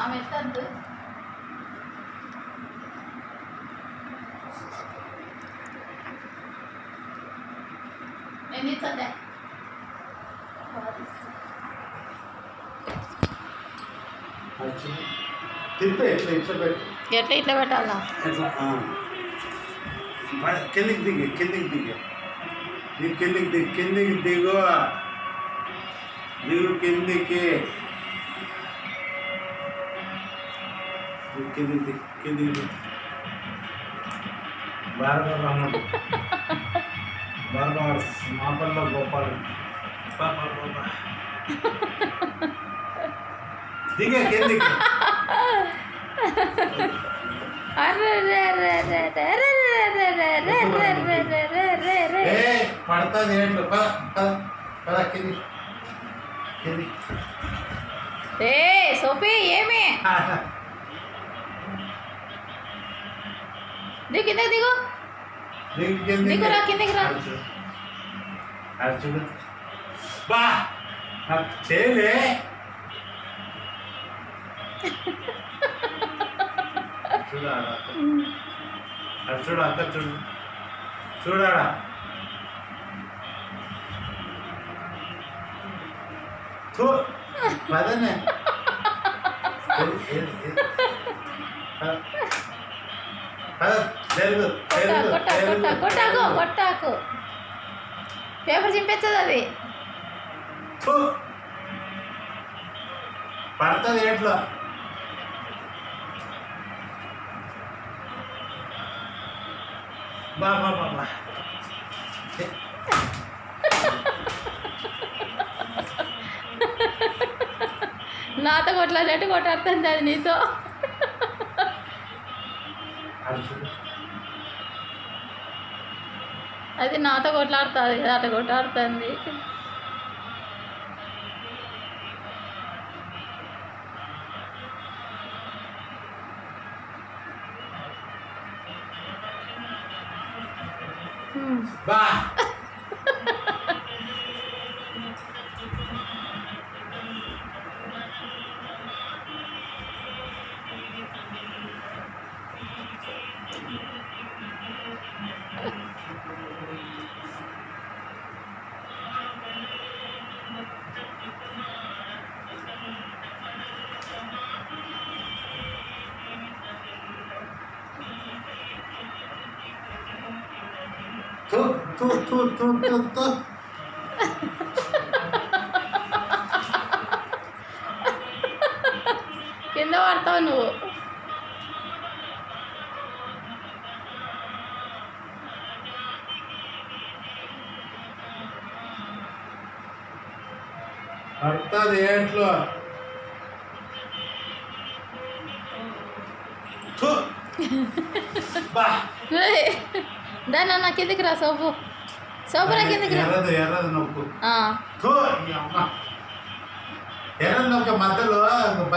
ఆమె ఎత్తద్దు. నేను ఇచ్చద్దే తిప్పే ఎట్లా ఇట్లా పెట్టు. ఎట్లా ఇట్లా పెట్టాలా? ఎట్లా కిందికి దిగి కిందికి దిగి దిగు కిందికి దిగు కిందికి దిగు దిగు కిందికి కిందికి దిగు కిందికి దిగు. భార్గవ రాముడు భార్గవ మాపల్లో గోపాల్ దిగే కిందికి. పడుతుంది ఏంటి పద పద పద కింది కింది. ఏ సోఫీ ఏమి దిగు కిందకి దిగు దిగురా కిందకి రా. అర్జుడు బా చేయలే చూడాడా చూడు అక్క చూడు చూడాడా పదనే కొట్టాకు కొట్టాకు పేపర్ చింపేస్తుంది అది. పడుతుంది ఏంట్లో బాబా బాబా నాతో కొట్లాడినట్టు కొట్టాడుతుంది అది నీతో. అది నాతో కొట్లాడుతుంది కదా అట్లా కొట్లాడుతుంది. బా కింద పడతావు నువ్వు. పడుతుంది ఏంట్లో దాన్ని అన్న కిందికి రా సోపు సోపురా కిందికి రా. ఎర్రది నొక్కు ఎర్రది నొక్క మధ్యలో